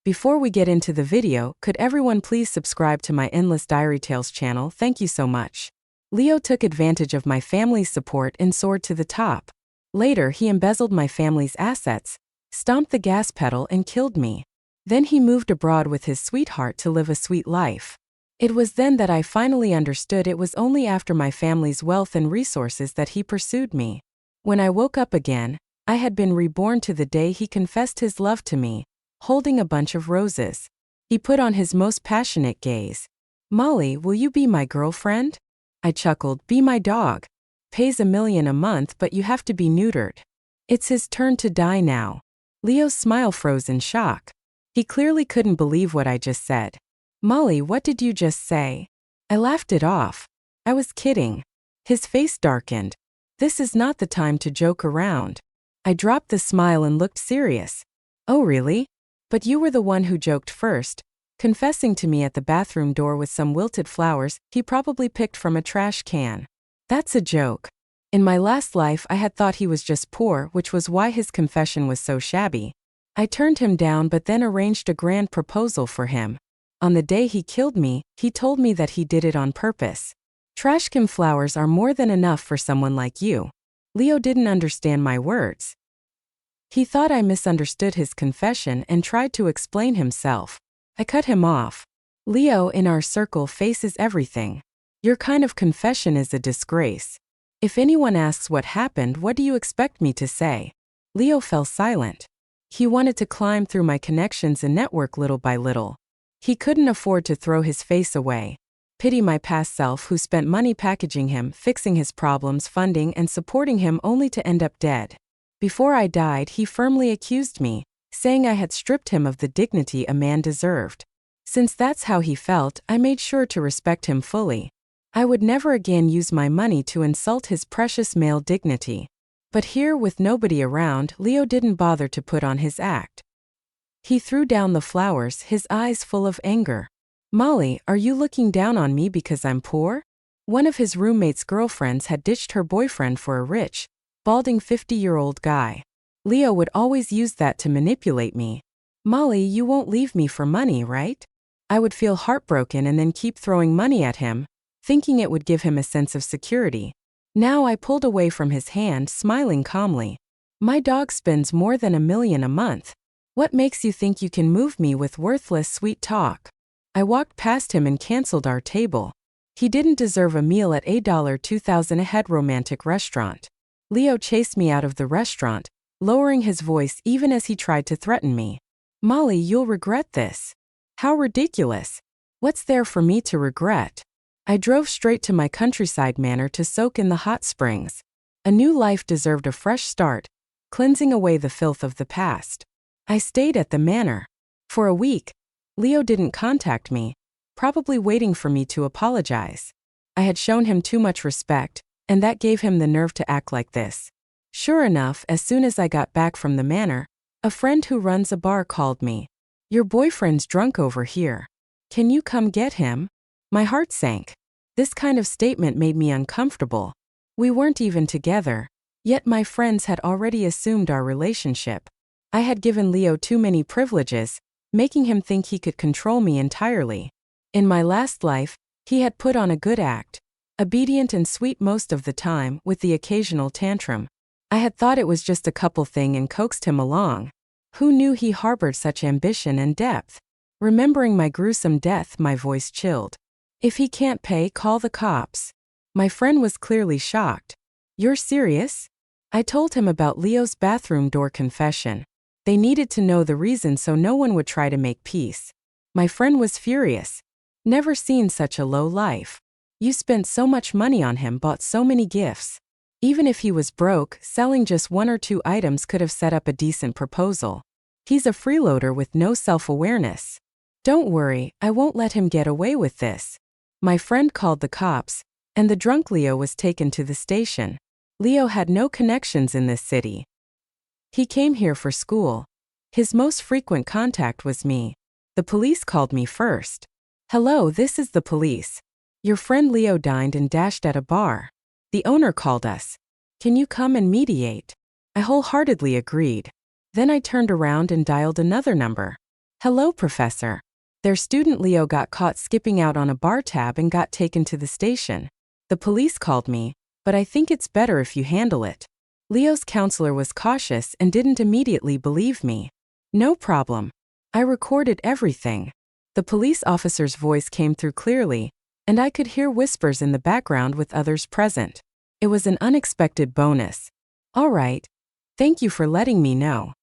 Before we get into the video, could everyone please subscribe to my Endless Diary Tales channel? Thank you so much. Leo took advantage of my family's support and soared to the top. Later, he embezzled my family's assets, stomped the gas pedal and killed me. Then he moved abroad with his sweetheart to live a sweet life. It was then that I finally understood it was only after my family's wealth and resources that he pursued me. When I woke up again, I had been reborn to the day he confessed his love to me, holding a bunch of roses. He put on his most passionate gaze. "Molly, will you be my girlfriend?" I chuckled. "Be my dog. Pays $1 million a month, but you have to be neutered." It's his turn to die now. Leo's smile froze in shock. He clearly couldn't believe what I just said. "Molly, what did you just say?" I laughed it off. I was kidding. His face darkened. This is not the time to joke around. I dropped the smile and looked serious. "Oh really? But you were the one who joked first, confessing to me at the bathroom door with some wilted flowers he probably picked from a trash can." That's a joke. In my last life I had thought he was just poor, which was why his confession was so shabby. I turned him down but then arranged a grand proposal for him. On the day he killed me, he told me that he did it on purpose. "Trash can flowers are more than enough for someone like you." Leo didn't understand my words. He thought I misunderstood his confession and tried to explain himself. I cut him off. "Leo, in our circle faces everything. Your kind of confession is a disgrace. If anyone asks what happened, what do you expect me to say?" Leo fell silent. He wanted to climb through my connections and network little by little. He couldn't afford to throw his face away. Pity my past self who spent money packaging him, fixing his problems, funding and supporting him only to end up dead. Before I died, he firmly accused me, saying I had stripped him of the dignity a man deserved. Since that's how he felt, I made sure to respect him fully. I would never again use my money to insult his precious male dignity. But here, with nobody around, Leo didn't bother to put on his act. He threw down the flowers, his eyes full of anger. "Molly, are you looking down on me because I'm poor?" One of his roommate's girlfriends had ditched her boyfriend for a rich, balding 50-year-old guy. Leo would always use that to manipulate me. "Molly, you won't leave me for money, right?" I would feel heartbroken and then keep throwing money at him, thinking it would give him a sense of security. Now I pulled away from his hand, smiling calmly. "My dog spends more than $1 million a month. What makes you think you can move me with worthless sweet talk?" I walked past him and canceled our table. He didn't deserve a meal at $2,000 a head romantic restaurant. Leo chased me out of the restaurant, lowering his voice even as he tried to threaten me. "Molly, you'll regret this." How ridiculous. What's there for me to regret? I drove straight to my countryside manor to soak in the hot springs. A new life deserved a fresh start, cleansing away the filth of the past. I stayed at the manor. For a week, Leo didn't contact me, probably waiting for me to apologize. I had shown him too much respect, and that gave him the nerve to act like this. Sure enough, as soon as I got back from the manor, a friend who runs a bar called me. "Your boyfriend's drunk over here. Can you come get him?" My heart sank. This kind of statement made me uncomfortable. We weren't even together, yet my friends had already assumed our relationship. I had given Leo too many privileges, making him think he could control me entirely. In my last life, he had put on a good act, obedient and sweet most of the time, with the occasional tantrum. I had thought it was just a couple thing and coaxed him along. Who knew he harbored such ambition and depth? Remembering my gruesome death, my voice chilled. "If he can't pay, call the cops." My friend was clearly shocked. "You're serious?" I told him about Leo's bathroom door confession. They needed to know the reason so no one would try to make peace. My friend was furious. "Never seen such a low life. You spent so much money on him, bought so many gifts. Even if he was broke, selling just 1 or 2 items could have set up a decent proposal. He's a freeloader with no self-awareness. Don't worry, I won't let him get away with this." My friend called the cops, and the drunk Leo was taken to the station. Leo had no connections in this city. He came here for school. His most frequent contact was me. The police called me first. "Hello, this is the police. Your friend Leo dined and dashed at a bar. The owner called us. Can you come and mediate?" I wholeheartedly agreed. Then I turned around and dialed another number. Hello, Professor. Their student Leo got caught skipping out on a bar tab and got taken to the station. The police called me, but I think it's better if you handle it. Leo's counselor was cautious and didn't immediately believe me. No problem. I recorded everything. The police officer's voice came through clearly, and I could hear whispers in the background with others present. It was an unexpected bonus. All right. Thank you for letting me know.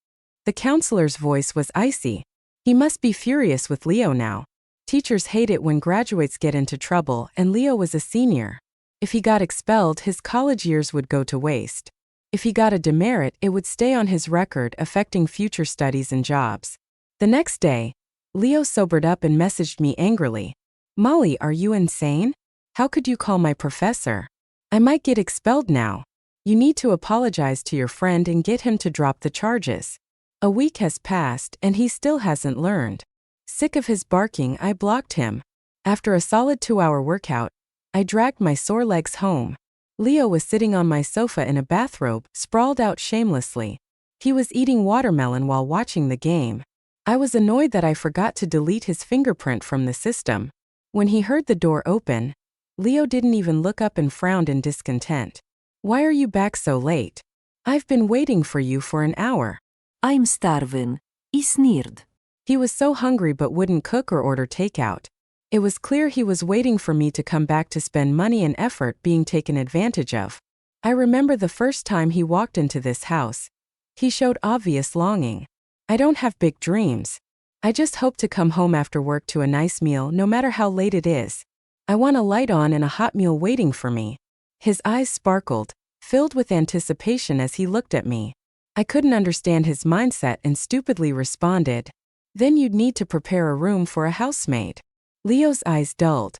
The counselor's voice was icy. He must be furious with Leo now. Teachers hate it when graduates get into trouble, and Leo was a senior. If he got expelled, his college years would go to waste. If he got a demerit, it would stay on his record, affecting future studies and jobs. The next day, Leo sobered up and messaged me angrily. Molly, are you insane? How could you call my professor? I might get expelled now. You need to apologize to your friend and get him to drop the charges. A week has passed and he still hasn't learned. Sick of his barking, I blocked him. After a solid 2-hour workout, I dragged my sore legs home. Leo was sitting on my sofa in a bathrobe, sprawled out shamelessly. He was eating watermelon while watching the game. I was annoyed that I forgot to delete his fingerprint from the system. When he heard the door open, Leo didn't even look up and frowned in discontent. Why are you back so late? I've been waiting for you for an hour. I'm starving. I sneered. He was so hungry but wouldn't cook or order takeout. It was clear he was waiting for me to come back to spend money and effort being taken advantage of. I remember the first time he walked into this house. He showed obvious longing. I don't have big dreams. I just hope to come home after work to a nice meal no matter how late it is. I want a light on and a hot meal waiting for me. His eyes sparkled, filled with anticipation as he looked at me. I couldn't understand his mindset and stupidly responded, "Then you'd need to prepare a room for a housemaid." Leo's eyes dulled.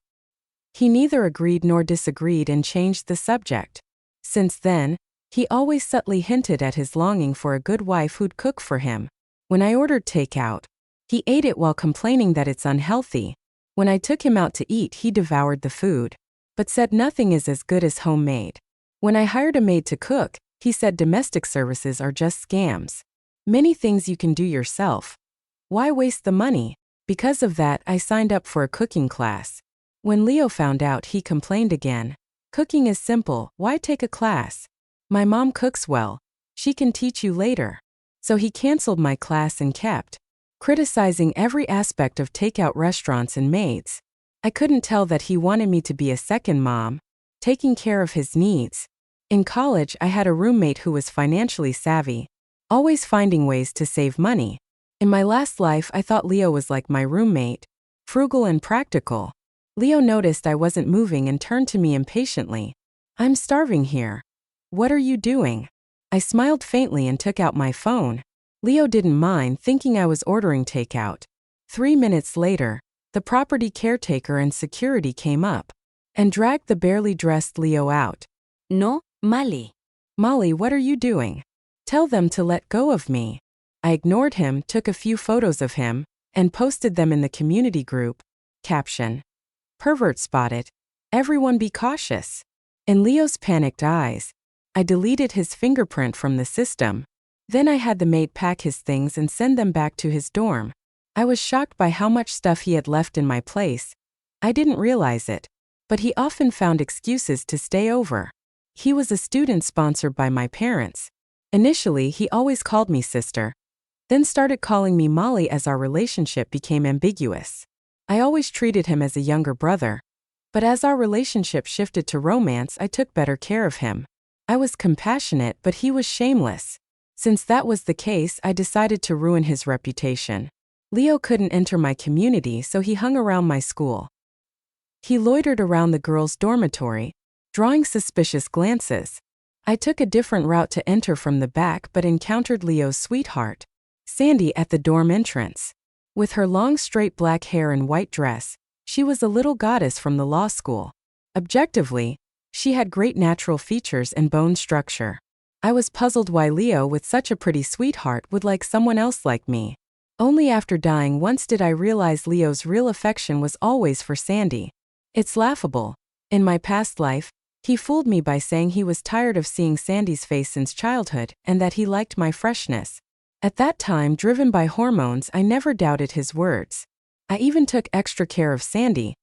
He neither agreed nor disagreed and changed the subject. Since then, he always subtly hinted at his longing for a good wife who'd cook for him. When I ordered takeout, he ate it while complaining that it's unhealthy. When I took him out to eat, he devoured the food, but said nothing is as good as homemade. When I hired a maid to cook, he said domestic services are just scams. Many things you can do yourself. Why waste the money? Because of that, I signed up for a cooking class. When Leo found out, he complained again. Cooking is simple, why take a class? My mom cooks well. She can teach you later. So he canceled my class and kept criticizing every aspect of takeout restaurants and maids. I couldn't tell that he wanted me to be a second mom, taking care of his needs. In college, I had a roommate who was financially savvy, always finding ways to save money. In my last life, I thought Leo was like my roommate, frugal and practical. Leo noticed I wasn't moving and turned to me impatiently. I'm starving here. What are you doing? I smiled faintly and took out my phone. Leo didn't mind, thinking I was ordering takeout. 3 minutes later, the property caretaker and security came up and dragged the barely dressed Leo out. No, Molly. Molly, what are you doing? Tell them to let go of me. I ignored him, took a few photos of him, and posted them in the community group. Caption: Pervert spotted. Everyone be cautious. In Leo's panicked eyes, I deleted his fingerprint from the system. Then I had the maid pack his things and send them back to his dorm. I was shocked by how much stuff he had left in my place. I didn't realize it, but he often found excuses to stay over. He was a student sponsored by my parents. Initially, he always called me sister, then started calling me Molly as our relationship became ambiguous. I always treated him as a younger brother, but as our relationship shifted to romance, I took better care of him. I was compassionate, but he was shameless. Since that was the case, I decided to ruin his reputation. Leo couldn't enter my community, so he hung around my school. He loitered around the girls' dormitory, drawing suspicious glances. I took a different route to enter from the back but encountered Leo's sweetheart, Sandy, at the dorm entrance. With her long straight black hair and white dress, she was a little goddess from the law school. Objectively, she had great natural features and bone structure. I was puzzled why Leo, with such a pretty sweetheart, would like someone else like me. Only after dying once did I realize Leo's real affection was always for Sandy. It's laughable. In my past life, he fooled me by saying he was tired of seeing Sandy's face since childhood and that he liked my freshness. At that time, driven by hormones, I never doubted his words. I even took extra care of Sandy,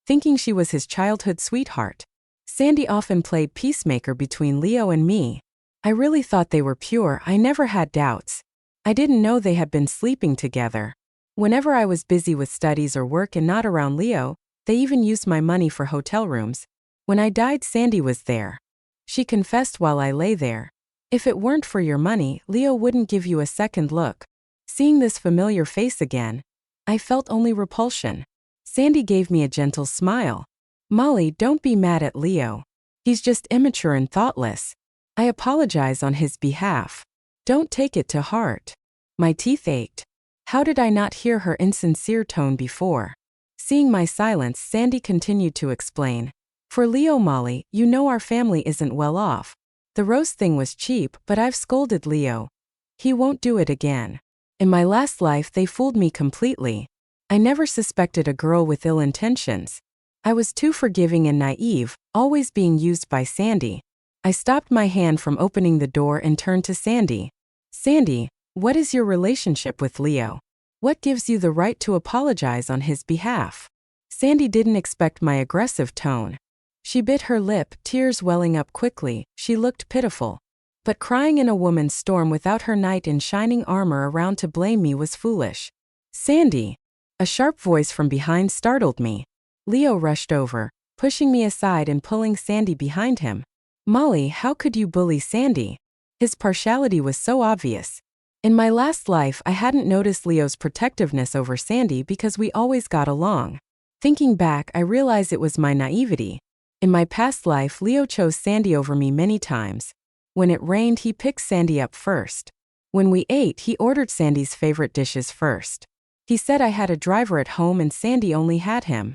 thinking she was his childhood sweetheart. Sandy often played peacemaker between Leo and me. I really thought they were pure. I never had doubts. I didn't know they had been sleeping together. Whenever I was busy with studies or work and not around Leo, they even used my money for hotel rooms. When I died, Sandy was there. She confessed while I lay there. If it weren't for your money, Leo wouldn't give you a second look. Seeing this familiar face again, I felt only repulsion. Sandy gave me a gentle smile. Molly, don't be mad at Leo. He's just immature and thoughtless. I apologize on his behalf. Don't take it to heart. My teeth ached. How did I not hear her insincere tone before? Seeing my silence, Sandy continued to explain. For Leo, Molly, you know our family isn't well off. The roast thing was cheap, but I've scolded Leo. He won't do it again. In my last life, they fooled me completely. I never suspected a girl with ill intentions. I was too forgiving and naive, always being used by Sandy. I stopped my hand from opening the door and turned to Sandy. Sandy, what is your relationship with Leo? What gives you the right to apologize on his behalf? Sandy didn't expect my aggressive tone. She bit her lip, tears welling up quickly. She looked pitiful. But crying in a woman's storm without her knight in shining armor around to blame me was foolish. Sandy! A sharp voice from behind startled me. Leo rushed over, pushing me aside and pulling Sandy behind him. Molly, how could you bully Sandy? His partiality was so obvious. In my last life, I hadn't noticed Leo's protectiveness over Sandy because we always got along. Thinking back, I realize it was my naivety. In my past life, Leo chose Sandy over me many times. When it rained, he picked Sandy up first. When we ate, he ordered Sandy's favorite dishes first. He said I had a driver at home and Sandy only had him.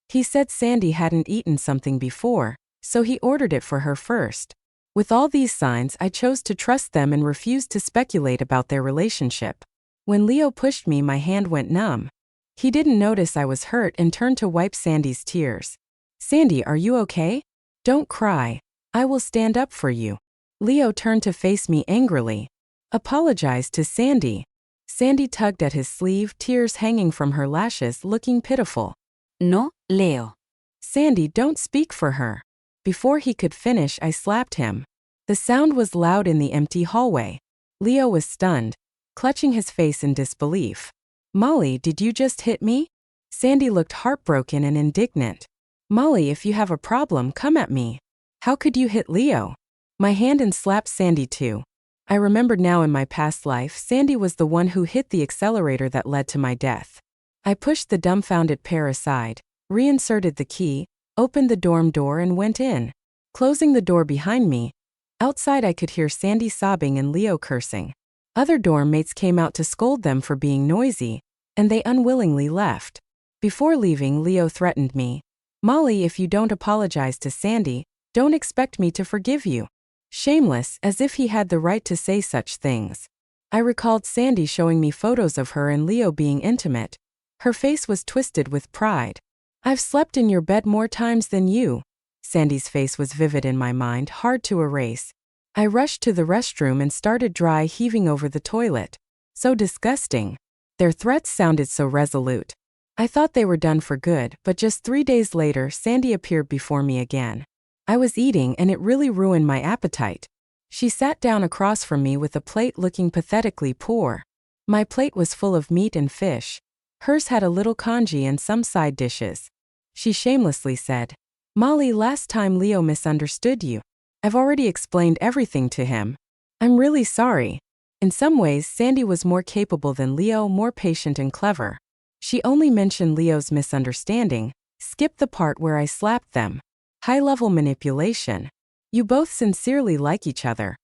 He said Sandy hadn't eaten something before, so he ordered it for her first. With all these signs, I chose to trust them and refused to speculate about their relationship. When Leo pushed me, my hand went numb. He didn't notice I was hurt and turned to wipe Sandy's tears. Sandy, are you okay? Don't cry. I will stand up for you. Leo turned to face me angrily. Apologize to Sandy. Sandy tugged at his sleeve, tears hanging from her lashes, looking pitiful. No, Leo. Sandy, don't speak for her. Before he could finish, I slapped him. The sound was loud in the empty hallway. Leo was stunned, clutching his face in disbelief. Molly, did you just hit me? Sandy looked heartbroken and indignant. Molly, if you have a problem, come at me. How could you hit Leo? My hand slapped Sandy too. I remembered now in my past life, Sandy was the one who hit the accelerator that led to my death. I pushed the dumbfounded pair aside, reinserted the key, opened the dorm door and went in. Closing the door behind me, outside I could hear Sandy sobbing and Leo cursing. Other dorm mates came out to scold them for being noisy, and they unwillingly left. Before leaving, Leo threatened me. Molly, if you don't apologize to Sandy, don't expect me to forgive you. Shameless, as if he had the right to say such things. I recalled Sandy showing me photos of her and Leo being intimate. Her face was twisted with pride. I've slept in your bed more times than you. Sandy's face was vivid in my mind, hard to erase. I rushed to the restroom and started dry heaving over the toilet. So disgusting. Their threats sounded so resolute. I thought they were done for good, but just 3 days later, Sandy appeared before me again. I was eating and it really ruined my appetite. She sat down across from me with a plate looking pathetically poor. My plate was full of meat and fish. Hers had a little congee and some side dishes. She shamelessly said, Molly, last time Leo misunderstood you. I've already explained everything to him. I'm really sorry. In some ways, Sandy was more capable than Leo, more patient and clever. She only mentioned Leo's misunderstanding, skipped the part where I slapped them. High-level manipulation. You both sincerely like each other.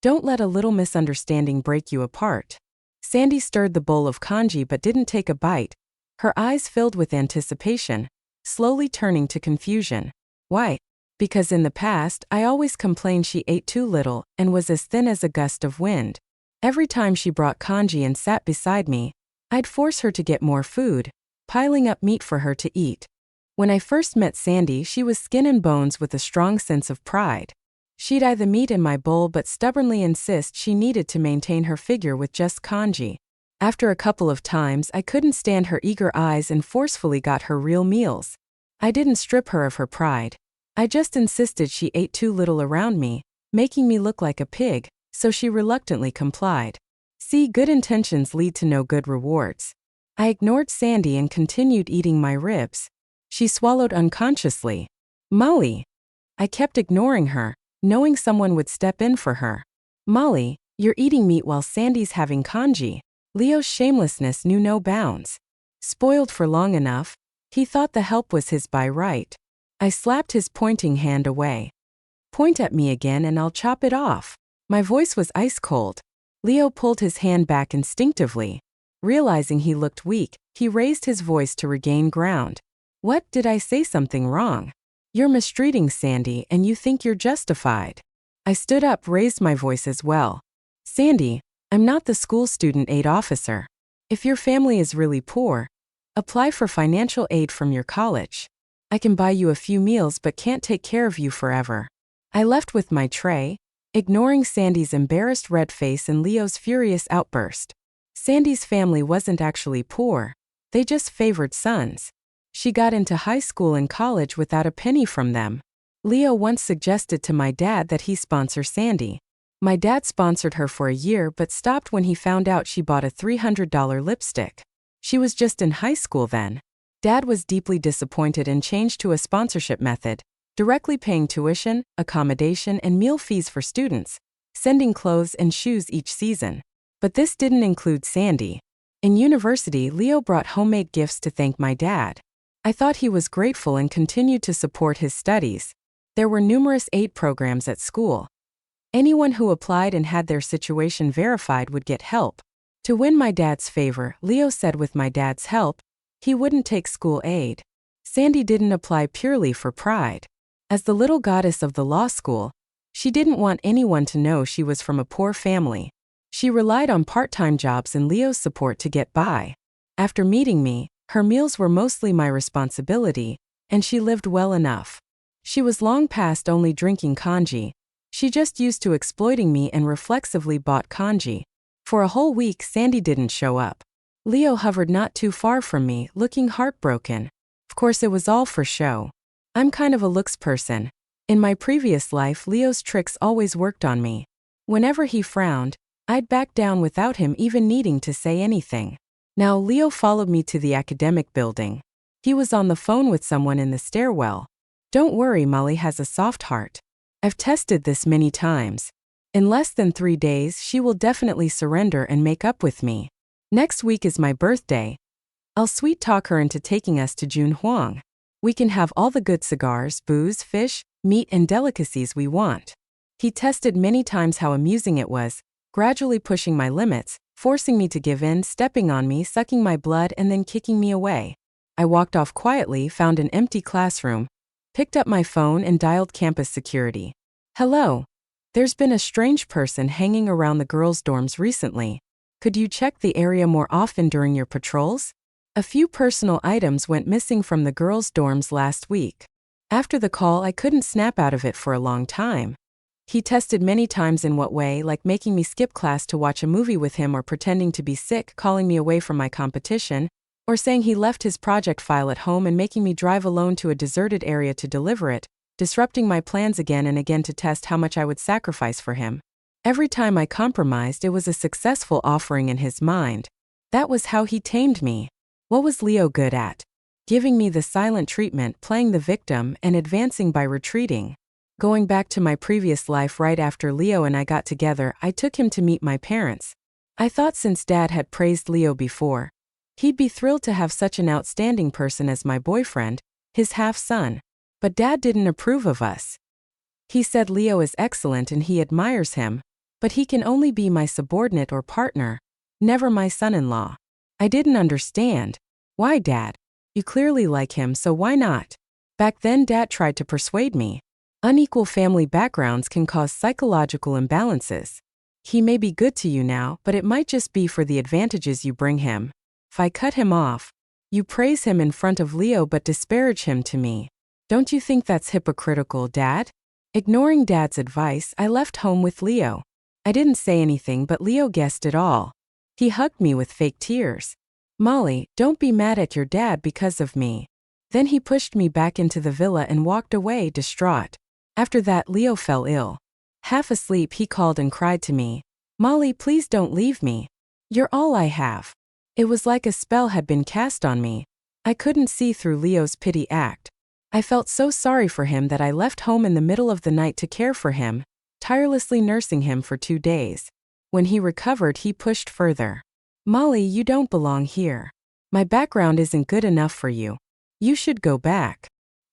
Don't let a little misunderstanding break you apart. Sandy stirred the bowl of congee but didn't take a bite. Her eyes filled with anticipation, slowly turning to confusion. Why? Because in the past, I always complained she ate too little and was as thin as a gust of wind. Every time she brought congee and sat beside me, I'd force her to get more food, piling up meat for her to eat. When I first met Sandy, she was skin and bones with a strong sense of pride. She'd eye the meat in my bowl but stubbornly insist she needed to maintain her figure with just kanji. After a couple of times, I couldn't stand her eager eyes and forcefully got her real meals. I didn't strip her of her pride. I just insisted she ate too little around me, making me look like a pig, so she reluctantly complied. See, good intentions lead to no good rewards. I ignored Sandy and continued eating my ribs. She swallowed unconsciously. Molly. I kept ignoring her, knowing someone would step in for her. Molly, you're eating meat while Sandy's having kanji. Leo's shamelessness knew no bounds. Spoiled for long enough, he thought the help was his by right. I slapped his pointing hand away. Point at me again and I'll chop it off. My voice was ice cold. Leo pulled his hand back instinctively. Realizing he looked weak, he raised his voice to regain ground. What, did I say something wrong? You're mistreating Sandy and you think you're justified. I stood up, raised my voice as well. Sandy, I'm not the school student aid officer. If your family is really poor, apply for financial aid from your college. I can buy you a few meals but can't take care of you forever. I left with my tray, ignoring Sandy's embarrassed red face and Leo's furious outburst. Sandy's family wasn't actually poor. They just favored sons. She got into high school and college without a penny from them. Leo once suggested to my dad that he sponsor Sandy. My dad sponsored her for a year but stopped when he found out she bought a $300 lipstick. She was just in high school then. Dad was deeply disappointed and changed to a sponsorship method, directly paying tuition, accommodation, and meal fees for students, sending clothes and shoes each season. But this didn't include Sandy. In university, Leo brought homemade gifts to thank my dad. I thought he was grateful and continued to support his studies. There were numerous aid programs at school. Anyone who applied and had their situation verified would get help. To win my dad's favor, Leo said with my dad's help, he wouldn't take school aid. Sandy didn't apply purely for pride. As the little goddess of the law school, she didn't want anyone to know she was from a poor family. She relied on part-time jobs and Leo's support to get by. After meeting me, her meals were mostly my responsibility, and she lived well enough. She was long past only drinking kanji. She just used to exploiting me and reflexively bought kanji. For a whole week, Sandy didn't show up. Leo hovered not too far from me, looking heartbroken. Of course, it was all for show. I'm kind of a looks person. In my previous life, Leo's tricks always worked on me. Whenever he frowned, I'd back down without him even needing to say anything. Now, Leo followed me to the academic building. He was on the phone with someone in the stairwell. Don't worry, Molly has a soft heart. I've tested this many times. In less than 3 days, she will definitely surrender and make up with me. Next week is my birthday. I'll sweet talk her into taking us to Junhuang. We can have all the good cigars, booze, fish, meat, and delicacies we want. He tested many times how amusing it was, gradually pushing my limits, forcing me to give in, stepping on me, sucking my blood, and then kicking me away. I walked off quietly, found an empty classroom, picked up my phone and dialed campus security. Hello. There's been a strange person hanging around the girls' dorms recently. Could you check the area more often during your patrols? A few personal items went missing from the girls' dorms last week. After the call, I couldn't snap out of it for a long time. He tested many times in what way, like making me skip class to watch a movie with him or pretending to be sick, calling me away from my competition, or saying he left his project file at home and making me drive alone to a deserted area to deliver it, disrupting my plans again and again to test how much I would sacrifice for him. Every time I compromised, it was a successful offering in his mind. That was how he tamed me. What was Leo good at? Giving me the silent treatment, playing the victim, and advancing by retreating. Going back to my previous life right after Leo and I got together, I took him to meet my parents. I thought since Dad had praised Leo before, he'd be thrilled to have such an outstanding person as my boyfriend, his half-son. But Dad didn't approve of us. He said Leo is excellent and he admires him, but he can only be my subordinate or partner, never my son-in-law. I didn't understand. Why, Dad? You clearly like him, so why not? Back then, Dad tried to persuade me. Unequal family backgrounds can cause psychological imbalances. He may be good to you now, but it might just be for the advantages you bring him. If I cut him off, you praise him in front of Leo but disparage him to me. Don't you think that's hypocritical, Dad? Ignoring Dad's advice, I left home with Leo. I didn't say anything, but Leo guessed it all. He hugged me with fake tears. "Molly, don't be mad at your dad because of me." Then he pushed me back into the villa and walked away, distraught. After that, Leo fell ill. Half asleep, he called and cried to me, "Molly, please don't leave me. You're all I have." It was like a spell had been cast on me. I couldn't see through Leo's pity act. I felt so sorry for him that I left home in the middle of the night to care for him, tirelessly nursing him for 2 days. When he recovered, he pushed further. "Molly, you don't belong here. My background isn't good enough for you. You should go back."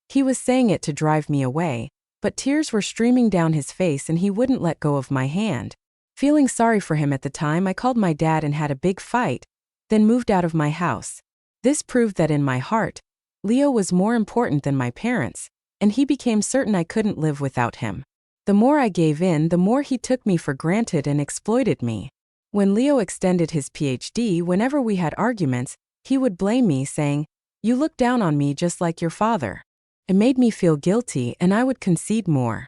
He was saying it to drive me away, but tears were streaming down his face and he wouldn't let go of my hand. Feeling sorry for him at the time, I called my dad and had a big fight, then moved out of my house. This proved that in my heart, Leo was more important than my parents, and he became certain I couldn't live without him. The more I gave in, the more he took me for granted and exploited me. When Leo extended his PhD, whenever we had arguments, he would blame me, saying, "You look down on me just like your father." It made me feel guilty and I would concede more.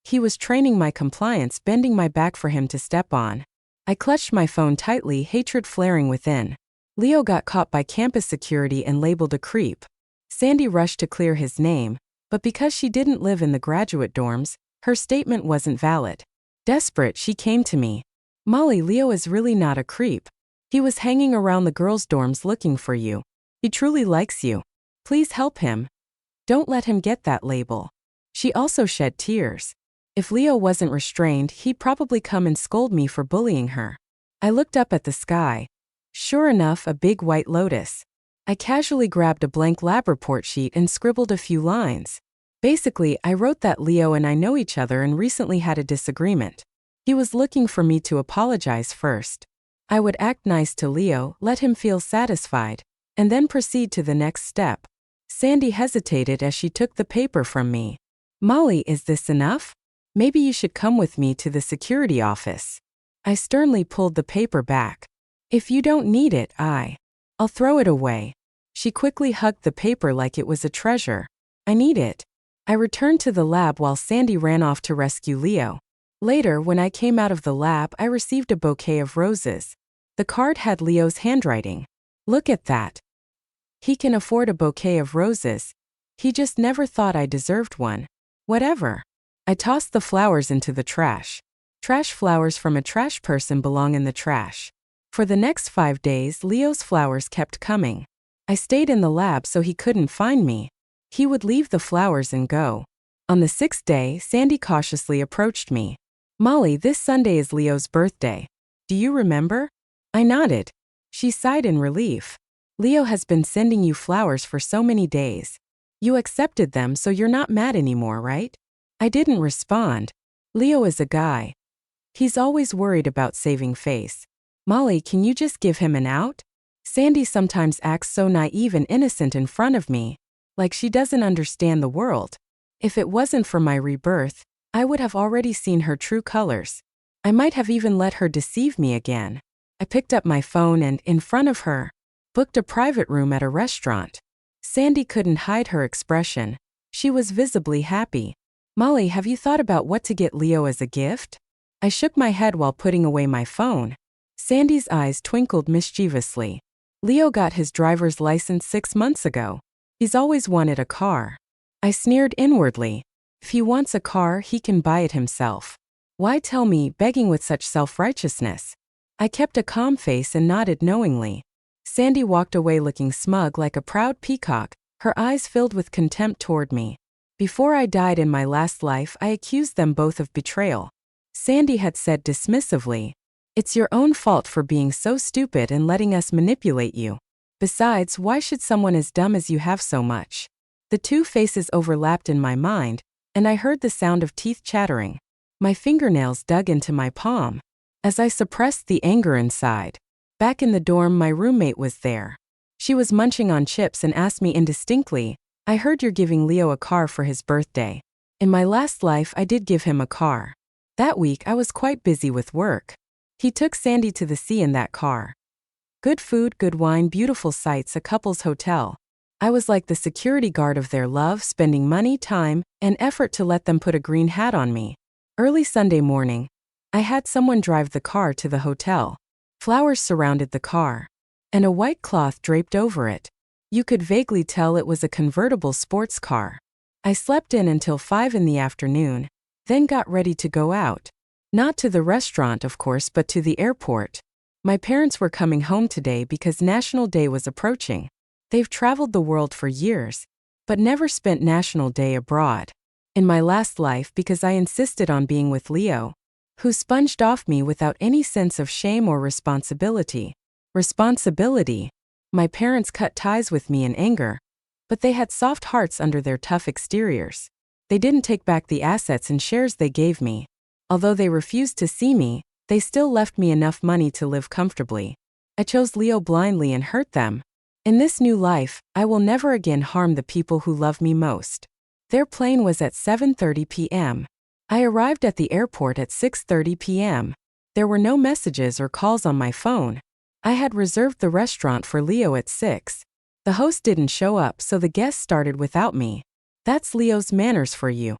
He was training my compliance, bending my back for him to step on. I clutched my phone tightly, hatred flaring within. Leo got caught by campus security and labeled a creep. Sandy rushed to clear his name, but because she didn't live in the graduate dorms, her statement wasn't valid. Desperate, she came to me. "Molly, Leo is really not a creep. He was hanging around the girls' dorms looking for you. He truly likes you. Please help him. Don't let him get that label." She also shed tears. If Leo wasn't restrained, he'd probably come and scold me for bullying her. I looked up at the sky. Sure enough, a big white lotus. I casually grabbed a blank lab report sheet and scribbled a few lines. Basically, I wrote that Leo and I know each other and recently had a disagreement. He was looking for me to apologize first. I would act nice to Leo, let him feel satisfied, and then proceed to the next step. Sandy hesitated as she took the paper from me. "Molly, is this enough? Maybe you should come with me to the security office." I sternly pulled the paper back. "If you don't need it, I'll throw it away." She quickly hugged the paper like it was a treasure. "I need it." I returned to the lab while Sandy ran off to rescue Leo. Later, when I came out of the lab, I received a bouquet of roses. The card had Leo's handwriting. "Look at that. He can afford a bouquet of roses. He just never thought I deserved one. Whatever." I tossed the flowers into the trash. Trash flowers from a trash person belong in the trash. For the next 5 days, Leo's flowers kept coming. I stayed in the lab so he couldn't find me. He would leave the flowers and go. On the 6th day, Sandy cautiously approached me. "Molly, this Sunday is Leo's birthday. Do you remember?" I nodded. She sighed in relief. "Leo has been sending you flowers for so many days. You accepted them, so you're not mad anymore, right?" I didn't respond. Leo is a guy. He's always worried about saving face. "Molly, can you just give him an out?" Sandy sometimes acts so naive and innocent in front of me, like she doesn't understand the world. If it wasn't for my rebirth, I would have already seen her true colors. I might have even let her deceive me again. I picked up my phone and, in front of her, booked a private room at a restaurant. Sandy couldn't hide her expression. She was visibly happy. "Molly, have you thought about what to get Leo as a gift?" I shook my head while putting away my phone. Sandy's eyes twinkled mischievously. "Leo got his driver's license 6 months ago. He's always wanted a car." I sneered inwardly. If he wants a car, he can buy it himself. Why tell me, begging with such self-righteousness? I kept a calm face and nodded knowingly. Sandy walked away looking smug like a proud peacock, her eyes filled with contempt toward me. Before I died in my last life, I accused them both of betrayal. Sandy had said dismissively, "It's your own fault for being so stupid and letting us manipulate you. Besides, why should someone as dumb as you have so much?" The two faces overlapped in my mind, and I heard the sound of teeth chattering. My fingernails dug into my palm as I suppressed the anger inside. Back in the dorm, my roommate was there. She was munching on chips and asked me indistinctly, "I heard you're giving Leo a car for his birthday." In my last life, I did give him a car. That week, I was quite busy with work. He took Sandy to the sea in that car. Good food, good wine, beautiful sights, a couple's hotel. I was like the security guard of their love, spending money, time, and effort to let them put a green hat on me. Early Sunday morning, I had someone drive the car to the hotel. Flowers surrounded the car, and a white cloth draped over it. You could vaguely tell it was a convertible sports car. I slept in until 5 in the afternoon, then got ready to go out. Not to the restaurant, of course, but to the airport. My parents were coming home today because National Day was approaching. They've traveled the world for years, but never spent National Day abroad. In my last life, because I insisted on being with Leo, who sponged off me without any sense of shame or responsibility. Responsibility. My parents cut ties with me in anger, but they had soft hearts under their tough exteriors. They didn't take back the assets and shares they gave me. Although they refused to see me, they still left me enough money to live comfortably. I chose Leo blindly and hurt them. In this new life, I will never again harm the people who love me most. Their plane was at 7:30 p.m. I arrived at the airport at 6:30 p.m. There were no messages or calls on my phone. I had reserved the restaurant for Leo at 6. The host didn't show up, so the guests started without me. That's Leo's manners for you.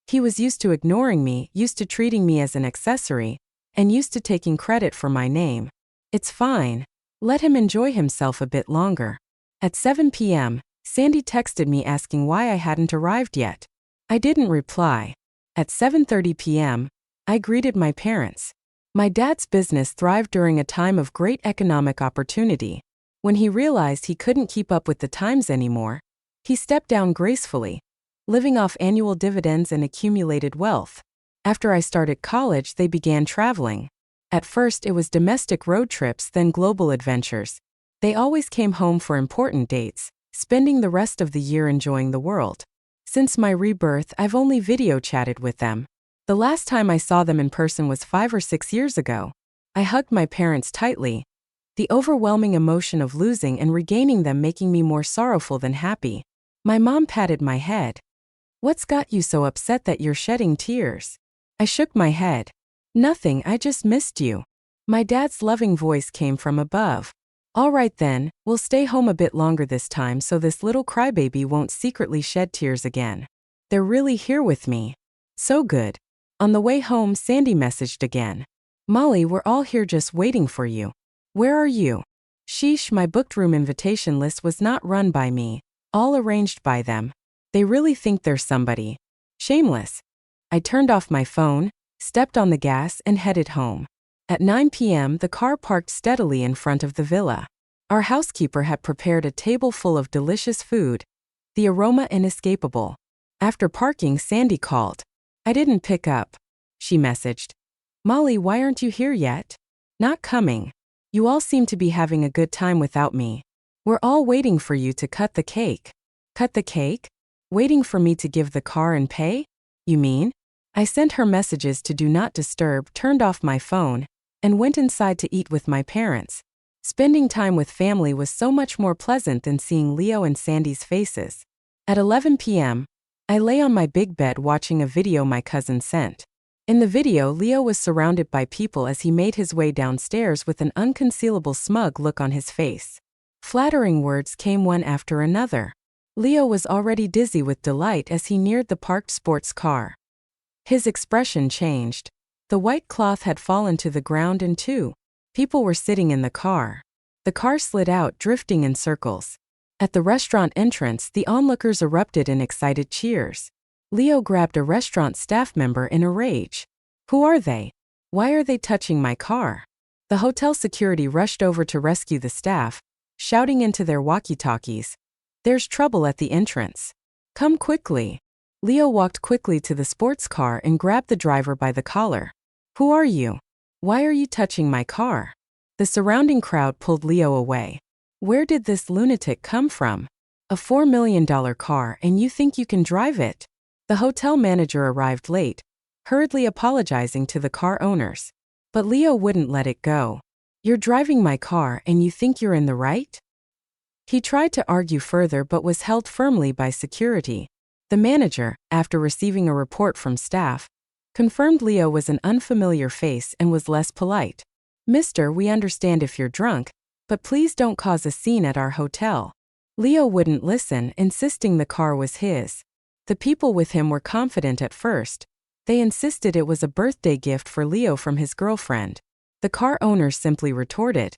He was used to ignoring me, used to treating me as an accessory, and used to taking credit for my name. It's fine. Let him enjoy himself a bit longer. At 7 p.m., Sandy texted me asking why I hadn't arrived yet. I didn't reply. At 7:30 p.m., I greeted my parents. My dad's business thrived during a time of great economic opportunity. When he realized he couldn't keep up with the times anymore, he stepped down gracefully, living off annual dividends and accumulated wealth. After I started college, they began traveling. At first, it was domestic road trips, then global adventures. They always came home for important dates, spending the rest of the year enjoying the world. Since my rebirth, I've only video chatted with them. The last time I saw them in person was 5 or 6 years ago. I hugged my parents tightly, the overwhelming emotion of losing and regaining them making me more sorrowful than happy. My mom patted my head. "What's got you so upset that you're shedding tears?" I shook my head. "Nothing, I just missed you." My dad's loving voice came from above. "All right then, we'll stay home a bit longer this time so this little crybaby won't secretly shed tears again. They're really here with me." So good. On the way home, Sandy messaged again. "Molly, we're all here just waiting for you. Where are you?" Sheesh, my booked room invitation list was not run by me, all arranged by them. They really think they're somebody. Shameless. I turned off my phone, stepped on the gas, and headed home. At 9 p.m., the car parked steadily in front of the villa. Our housekeeper had prepared a table full of delicious food, the aroma inescapable. After parking, Sandy called. I didn't pick up. She messaged, "Molly, why aren't you here yet?" "Not coming. You all seem to be having a good time without me. We're all waiting for you to cut the cake." "Cut the cake? Waiting for me to give the car and pay? You mean?" I sent her messages to do not disturb, turned off my phone, and went inside to eat with my parents. Spending time with family was so much more pleasant than seeing Leo and Sandy's faces. At 11 p.m., I lay on my big bed watching a video my cousin sent. In the video, Leo was surrounded by people as he made his way downstairs with an unconcealable smug look on his face. Flattering words came one after another. Leo was already dizzy with delight as he neared the parked sports car. His expression changed. The white cloth had fallen to the ground and people were sitting in the car. The car slid out, drifting in circles. At the restaurant entrance, the onlookers erupted in excited cheers. Leo grabbed a restaurant staff member in a rage. "Who are they? Why are they touching my car?" The hotel security rushed over to rescue the staff, shouting into their walkie-talkies, "There's trouble at the entrance. Come quickly." Leo walked quickly to the sports car and grabbed the driver by the collar. "Who are you? Why are you touching my car?" The surrounding crowd pulled Leo away. Where did this lunatic come from? A $4 million car, and you think you can drive it? The hotel manager arrived late, hurriedly apologizing to the car owners. But Leo wouldn't let it go. "You're driving my car and you think you're in the right?" He tried to argue further but was held firmly by security. The manager, after receiving a report from staff, confirmed Leo was an unfamiliar face and was less polite. "Mister, we understand if you're drunk, but please don't cause a scene at our hotel." Leo wouldn't listen, insisting the car was his. The people with him were confident at first. They insisted it was a birthday gift for Leo from his girlfriend. The car owner simply retorted,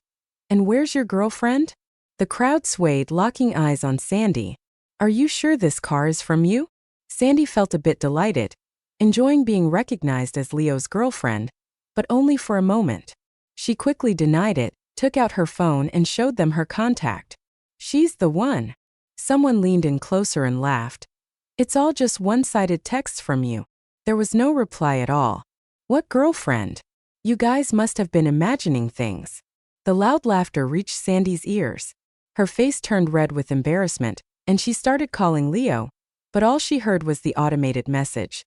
"And where's your girlfriend?" The crowd swayed, locking eyes on Sandy. "Are you sure this car is from you?" Sandy felt a bit delighted, enjoying being recognized as Leo's girlfriend, but only for a moment. She quickly denied it, took out her phone and showed them her contact. "She's the one." Someone leaned in closer and laughed. "It's all just one-sided texts from you." There was no reply at all. "What girlfriend? You guys must have been imagining things." The loud laughter reached Sandy's ears. Her face turned red with embarrassment, and she started calling Leo, but all she heard was the automated message.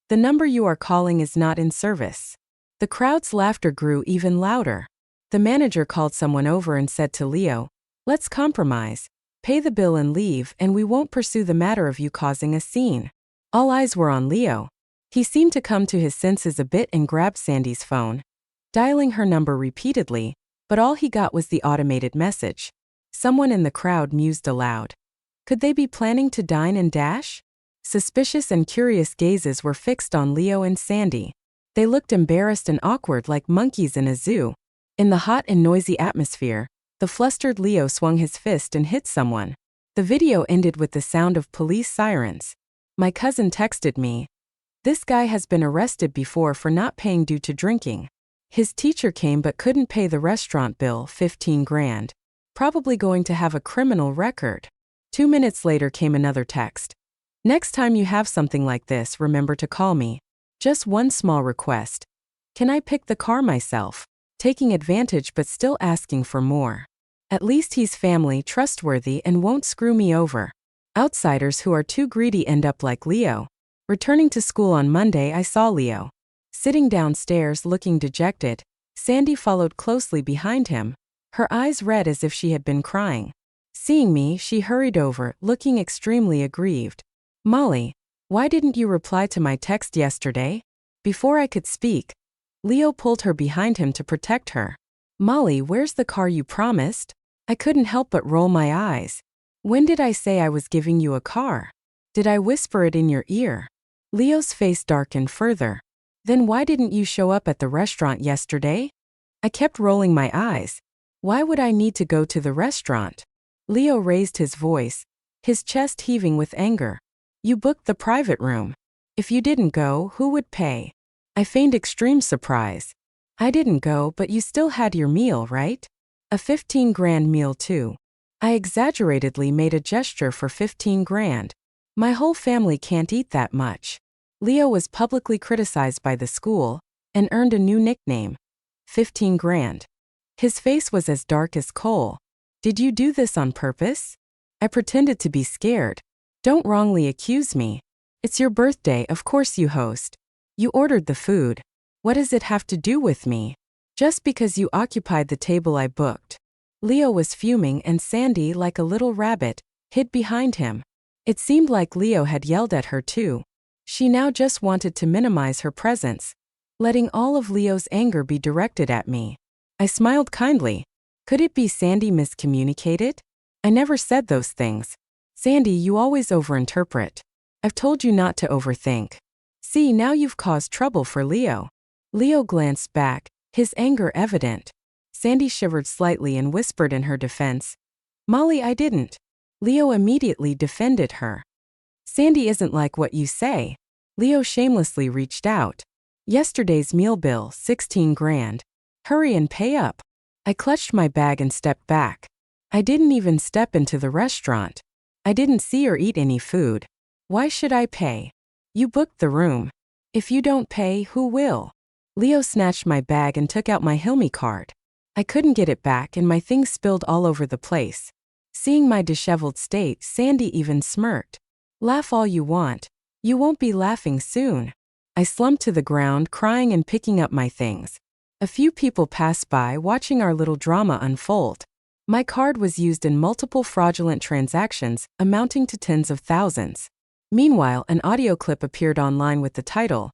"The number you are calling is not in service." The crowd's laughter grew even louder. The manager called someone over and said to Leo, "Let's compromise. Pay the bill and leave, and we won't pursue the matter of you causing a scene." All eyes were on Leo. He seemed to come to his senses a bit and grabbed Sandy's phone, dialing her number repeatedly, but all he got was the automated message. Someone in the crowd mused aloud. Could they be planning to dine and dash? Suspicious and curious gazes were fixed on Leo and Sandy. They looked embarrassed and awkward like monkeys in a zoo. In the hot and noisy atmosphere, the flustered Leo swung his fist and hit someone. The video ended with the sound of police sirens. "My cousin texted me. This guy has been arrested before for not paying due to drinking. His teacher came but couldn't pay the restaurant bill, 15 grand. Probably going to have a criminal record." 2 minutes later came another text. "Next time you have something like this, remember to call me. Just one small request. Can I pick the car myself?" Taking advantage but still asking for more. "At least he's family, trustworthy, and won't screw me over. Outsiders who are too greedy end up like Leo." Returning to school on Monday, I saw Leo sitting downstairs looking dejected. Sandy followed closely behind him, her eyes red as if she had been crying. Seeing me, she hurried over, looking extremely aggrieved. "Molly, why didn't you reply to my text yesterday?" Before I could speak, Leo pulled her behind him to protect her. "Molly, where's the car you promised?" I couldn't help but roll my eyes. "When did I say I was giving you a car? Did I whisper it in your ear?" Leo's face darkened further. "Then why didn't you show up at the restaurant yesterday?" I kept rolling my eyes. "Why would I need to go to the restaurant?" Leo raised his voice, his chest heaving with anger. "You booked the private room. If you didn't go, who would pay?" I feigned extreme surprise. "I didn't go, but you still had your meal, right? A 15 grand meal too." I exaggeratedly made a gesture for 15 grand. "My whole family can't eat that much." Leo was publicly criticized by the school and earned a new nickname, 15 grand. His face was as dark as coal. "Did you do this on purpose?" I pretended to be scared. "Don't wrongly accuse me. It's your birthday, of course you host. You ordered the food. What does it have to do with me? Just because you occupied the table I booked." Leo was fuming and Sandy, like a little rabbit, hid behind him. It seemed like Leo had yelled at her too. She now just wanted to minimize her presence, letting all of Leo's anger be directed at me. I smiled kindly. Could it be Sandy miscommunicated? "I never said those things." "Sandy, you always overinterpret. I've told you not to overthink. See, now you've caused trouble for Leo." Leo glanced back, his anger evident. Sandy shivered slightly and whispered in her defense, "Molly, I didn't." Leo immediately defended her. "Sandy isn't like what you say." Leo shamelessly reached out. "Yesterday's meal bill, 16 grand. Hurry and pay up." I clutched my bag and stepped back. I didn't even step into the restaurant. I didn't see or eat any food. Why should I pay? You booked the room. If you don't pay, who will? Leo snatched my bag and took out my Hilmi card. I couldn't get it back and my things spilled all over the place. Seeing my disheveled state, Sandy even smirked. "Laugh all you want. You won't be laughing soon." I slumped to the ground, crying and picking up my things. A few people passed by, watching our little drama unfold. My card was used in multiple fraudulent transactions, amounting to tens of thousands. Meanwhile, an audio clip appeared online with the title,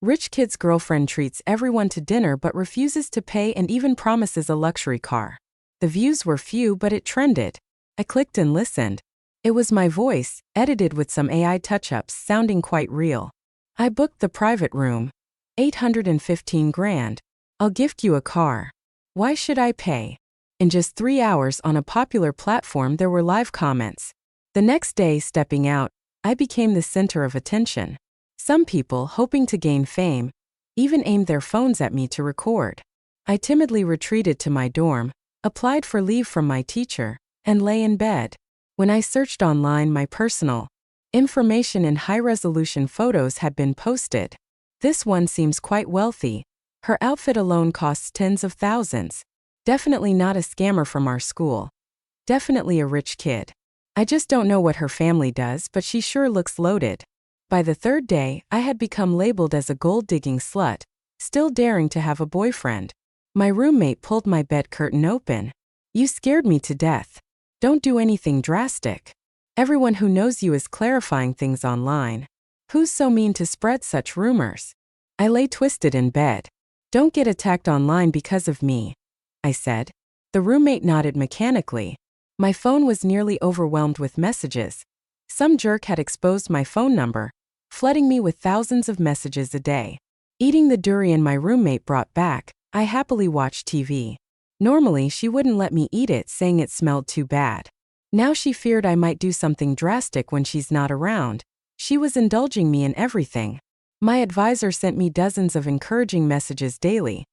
"Rich Kid's Girlfriend Treats Everyone to Dinner but Refuses to Pay and Even Promises a Luxury Car." The views were few, but it trended. I clicked and listened. It was my voice, edited with some AI touch-ups, sounding quite real. I booked the private room. 815 grand. I'll gift you a car. Why should I pay? In just 3 hours on a popular platform there were live comments. The next day, stepping out, I became the center of attention. Some people, hoping to gain fame, even aimed their phones at me to record. I timidly retreated to my dorm, applied for leave from my teacher, and lay in bed. When I searched online, my personal information and high-resolution photos had been posted. This one seems quite wealthy. Her outfit alone costs tens of thousands. Definitely not a scammer from our school. Definitely a rich kid. I just don't know what her family does, but she sure looks loaded. By the third day, I had become labeled as a gold-digging slut, still daring to have a boyfriend. My roommate pulled my bed curtain open. You scared me to death. Don't do anything drastic. Everyone who knows you is clarifying things online. Who's so mean to spread such rumors? I lay twisted in bed. Don't get attacked online because of me, I said. The roommate nodded mechanically. My phone was nearly overwhelmed with messages. Some jerk had exposed my phone number, flooding me with thousands of messages a day. Eating the durian my roommate brought back, I happily watched TV. Normally she wouldn't let me eat it, saying it smelled too bad. Now she feared I might do something drastic when she's not around. She was indulging me in everything. My advisor sent me dozens of encouraging messages daily.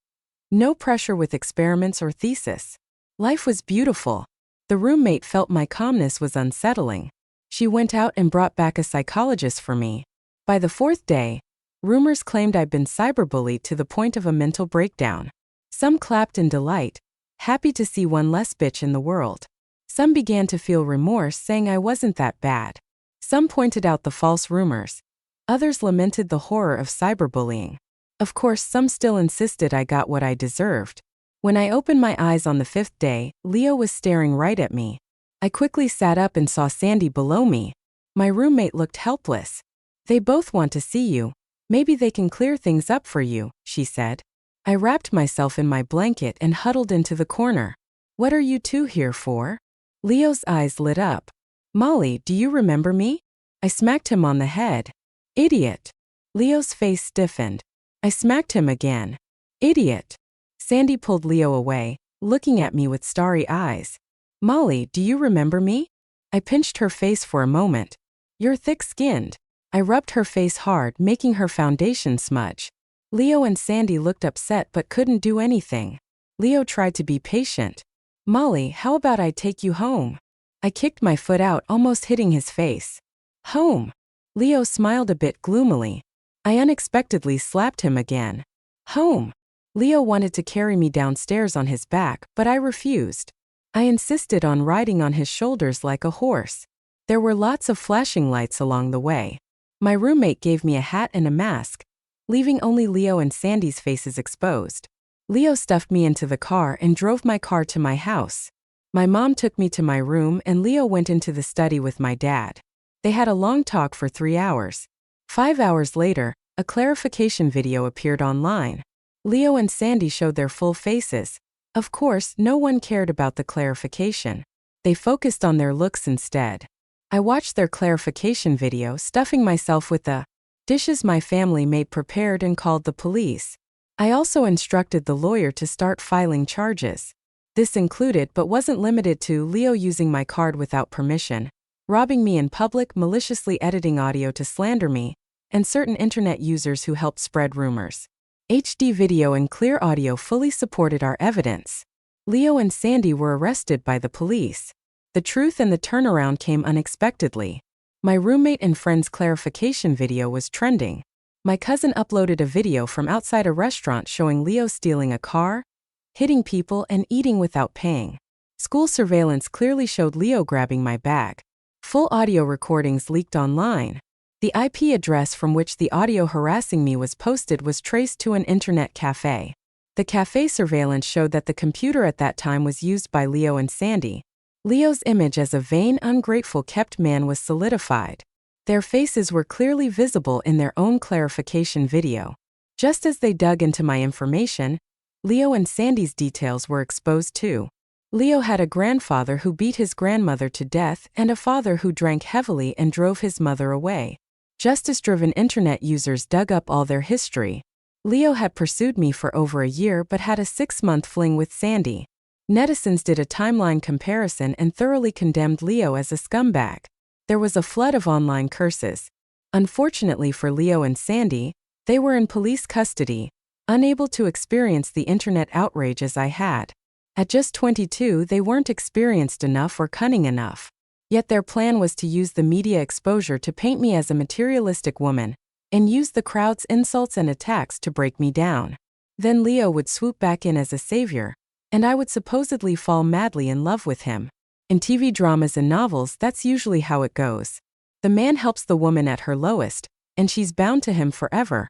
No pressure with experiments or thesis. Life was beautiful. The roommate felt my calmness was unsettling. She went out and brought back a psychologist for me. By the fourth day, rumors claimed I'd been cyberbullied to the point of a mental breakdown. Some clapped in delight, happy to see one less bitch in the world. Some began to feel remorse, saying I wasn't that bad. Some pointed out the false rumors. Others lamented the horror of cyberbullying. Of course, some still insisted I got what I deserved. When I opened my eyes on the fifth day, Leo was staring right at me. I quickly sat up and saw Sandy below me. My roommate looked helpless. They both want to see you. Maybe they can clear things up for you, she said. I wrapped myself in my blanket and huddled into the corner. What are you two here for? Leo's eyes lit up. Molly, do you remember me? I smacked him on the head. Idiot. Leo's face stiffened. I smacked him again. Idiot. Sandy pulled Leo away, looking at me with starry eyes. Molly, do you remember me? I pinched her face for a moment. You're thick-skinned. I rubbed her face hard, making her foundation smudge. Leo and Sandy looked upset but couldn't do anything. Leo tried to be patient. Molly, how about I take you home? I kicked my foot out, almost hitting his face. Home. Leo smiled a bit gloomily. I unexpectedly slapped him again. Home. Leo wanted to carry me downstairs on his back, but I refused. I insisted on riding on his shoulders like a horse. There were lots of flashing lights along the way. My roommate gave me a hat and a mask, leaving only Leo and Sandy's faces exposed. Leo stuffed me into the car and drove my car to my house. My mom took me to my room and Leo went into the study with my dad. They had a long talk for 3 hours. 5 hours later, a clarification video appeared online. Leo and Sandy showed their full faces. Of course, no one cared about the clarification. They focused on their looks instead. I watched their clarification video, stuffing myself with the dishes my family made prepared, and called the police. I also instructed the lawyer to start filing charges. This included but wasn't limited to Leo using my card without permission, robbing me in public, maliciously editing audio to slander me, and certain internet users who helped spread rumors. HD video and clear audio fully supported our evidence. Leo and Sandy were arrested by the police. The truth and the turnaround came unexpectedly. My roommate and friend's clarification video was trending. My cousin uploaded a video from outside a restaurant showing Leo stealing a car, hitting people, and eating without paying. School surveillance clearly showed Leo grabbing my bag. Full audio recordings leaked online. The IP address from which the audio harassing me was posted was traced to an internet cafe. The cafe surveillance showed that the computer at that time was used by Leo and Sandy. Leo's image as a vain, ungrateful, kept man was solidified. Their faces were clearly visible in their own clarification video. Just as they dug into my information, Leo and Sandy's details were exposed too. Leo had a grandfather who beat his grandmother to death and a father who drank heavily and drove his mother away. Justice-driven internet users dug up all their history. Leo had pursued me for over a year but had a 6-month fling with Sandy. Netizens did a timeline comparison and thoroughly condemned Leo as a scumbag. There was a flood of online curses. Unfortunately for Leo and Sandy, they were in police custody, unable to experience the internet outrage as I had. At just 22, they weren't experienced enough or cunning enough. Yet their plan was to use the media exposure to paint me as a materialistic woman, and use the crowd's insults and attacks to break me down. Then Leo would swoop back in as a savior, and I would supposedly fall madly in love with him. In TV dramas and novels, that's usually how it goes. The man helps the woman at her lowest, and she's bound to him forever,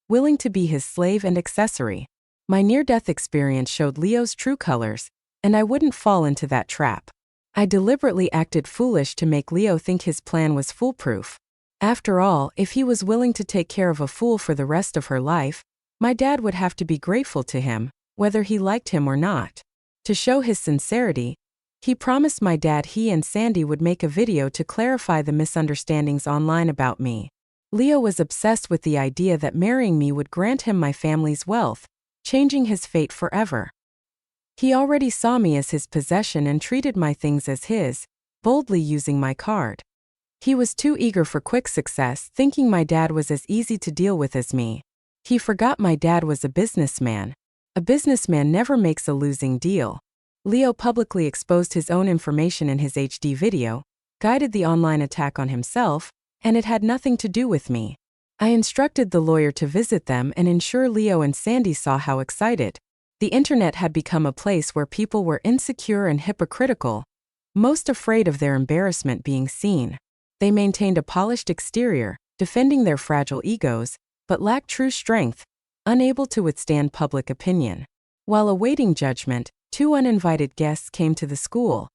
willing to be his slave and accessory. My near-death experience showed Leo's true colors, and I wouldn't fall into that trap. I deliberately acted foolish to make Leo think his plan was foolproof. After all, if he was willing to take care of a fool for the rest of her life, my dad would have to be grateful to him, whether he liked him or not. To show his sincerity, he promised my dad he and Sandy would make a video to clarify the misunderstandings online about me. Leo was obsessed with the idea that marrying me would grant him my family's wealth, changing his fate forever. He already saw me as his possession and treated my things as his, boldly using my card. He was too eager for quick success, thinking my dad was as easy to deal with as me. He forgot my dad was a businessman. A businessman never makes a losing deal. Leo publicly exposed his own information in his HD video, guided the online attack on himself, and it had nothing to do with me. I instructed the lawyer to visit them and ensure Leo and Sandy saw how excited. The internet had become a place where people were insecure and hypocritical, most afraid of their embarrassment being seen. They maintained a polished exterior, defending their fragile egos, but lacked true strength, unable to withstand public opinion. While awaiting judgment, 2 uninvited guests came to the school: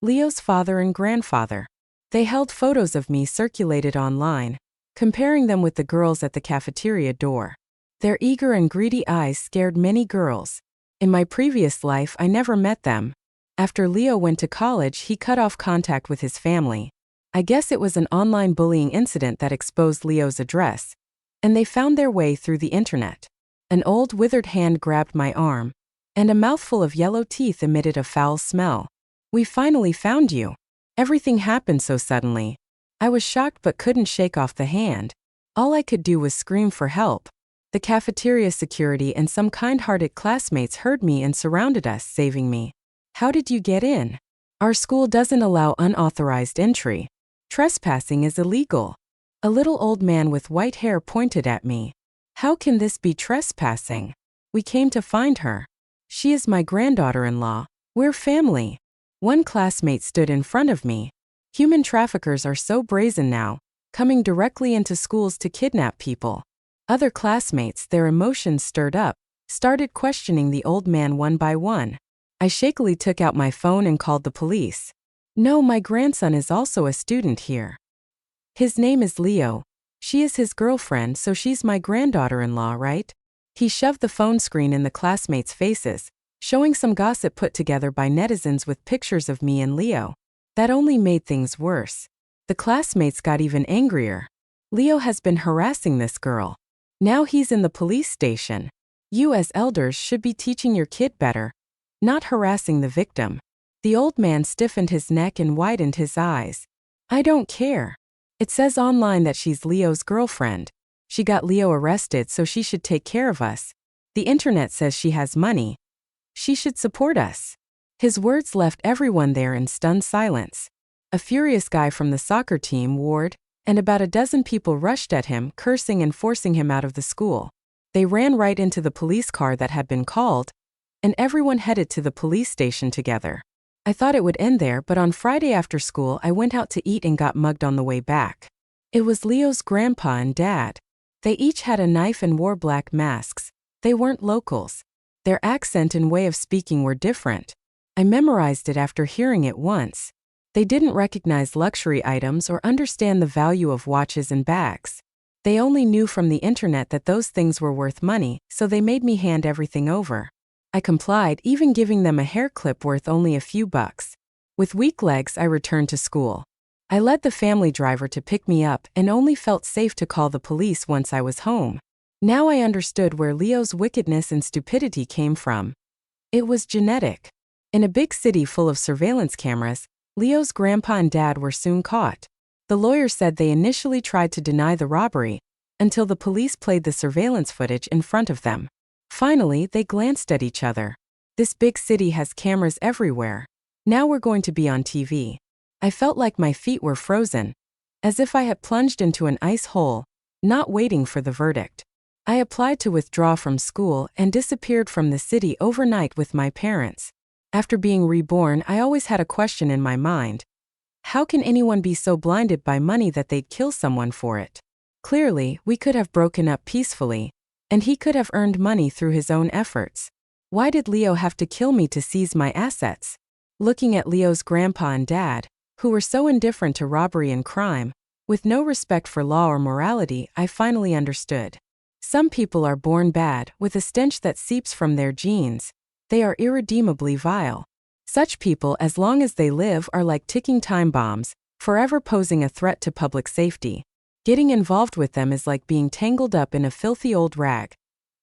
Leo's father and grandfather. They held photos of me circulated online, comparing them with the girls at the cafeteria door. Their eager and greedy eyes scared many girls. In my previous life, I never met them. After Leo went to college, he cut off contact with his family. I guess it was an online bullying incident that exposed Leo's address, and they found their way through the internet. An old withered hand grabbed my arm, and a mouthful of yellow teeth emitted a foul smell. "We finally found you. Everything happened so suddenly." I was shocked but couldn't shake off the hand. All I could do was scream for help. The cafeteria security and some kind-hearted classmates heard me and surrounded us, saving me. "How did you get in? Our school doesn't allow unauthorized entry. Trespassing is illegal." A little old man with white hair pointed at me. "How can this be trespassing? We came to find her. She is my granddaughter-in-law. We're family." One classmate stood in front of me. Human traffickers are so brazen now, coming directly into schools to kidnap people. Other classmates, their emotions stirred up, started questioning the old man one by one. I shakily took out my phone and called the police. "No, my grandson is also a student here. His name is Leo. She is his girlfriend, so she's my granddaughter-in-law, right?" He shoved the phone screen in the classmates' faces, showing some gossip put together by netizens with pictures of me and Leo. That only made things worse. The classmates got even angrier. "Leo has been harassing this girl. Now he's in the police station. You as elders should be teaching your kid better, not harassing the victim." The old man stiffened his neck and widened his eyes. "I don't care. It says online that she's Leo's girlfriend. She got Leo arrested, so she should take care of us. The internet says she has money. She should support us." His words left everyone there in stunned silence. A furious guy from the soccer team, Ward, and about a dozen people rushed at him, cursing and forcing him out of the school. They ran right into the police car that had been called, and everyone headed to the police station together. I thought it would end there, but on Friday after school I went out to eat and got mugged on the way back. It was Leo's grandpa and dad. They each had a knife and wore black masks. They weren't locals. Their accent and way of speaking were different. I memorized it after hearing it once. They didn't recognize luxury items or understand the value of watches and bags. They only knew from the internet that those things were worth money, so they made me hand everything over. I complied, even giving them a hair clip worth only a few bucks. With weak legs, I returned to school. I led the family driver to pick me up and only felt safe to call the police once I was home. Now I understood where Leo's wickedness and stupidity came from. It was genetic. In a big city full of surveillance cameras, Leo's grandpa and dad were soon caught. The lawyer said they initially tried to deny the robbery, until the police played the surveillance footage in front of them. Finally, they glanced at each other. This big city has cameras everywhere. Now we're going to be on TV. I felt like my feet were frozen, as if I had plunged into an ice hole, not waiting for the verdict. I applied to withdraw from school and disappeared from the city overnight with my parents. After being reborn, I always had a question in my mind. How can anyone be so blinded by money that they'd kill someone for it? Clearly, we could have broken up peacefully, and he could have earned money through his own efforts. Why did Leo have to kill me to seize my assets? Looking at Leo's grandpa and dad, who were so indifferent to robbery and crime, with no respect for law or morality, I finally understood. Some people are born bad, with a stench that seeps from their genes. They are irredeemably vile. Such people, as long as they live, are like ticking time bombs, forever posing a threat to public safety. Getting involved with them is like being tangled up in a filthy old rag.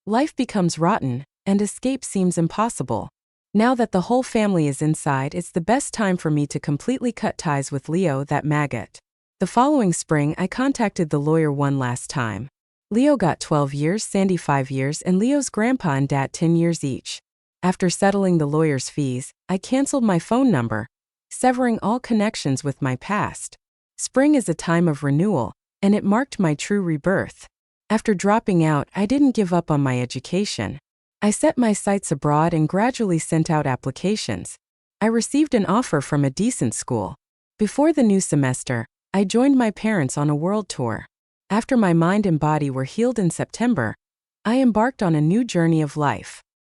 Life becomes rotten, and escape seems impossible. Now that the whole family is inside, it's the best time for me to completely cut ties with Leo, that maggot. The following spring, I contacted the lawyer one last time. Leo got 12 years, Sandy 5 years, and Leo's grandpa and dad 10 years each. After settling the lawyer's fees, I canceled my phone number, severing all connections with my past. Spring is a time of renewal, and it marked my true rebirth. After dropping out, I didn't give up on my education. I set my sights abroad and gradually sent out applications. I received an offer from a decent school. Before the new semester, I joined my parents on a world tour. After my mind and body were healed in September, I embarked on a new journey of life.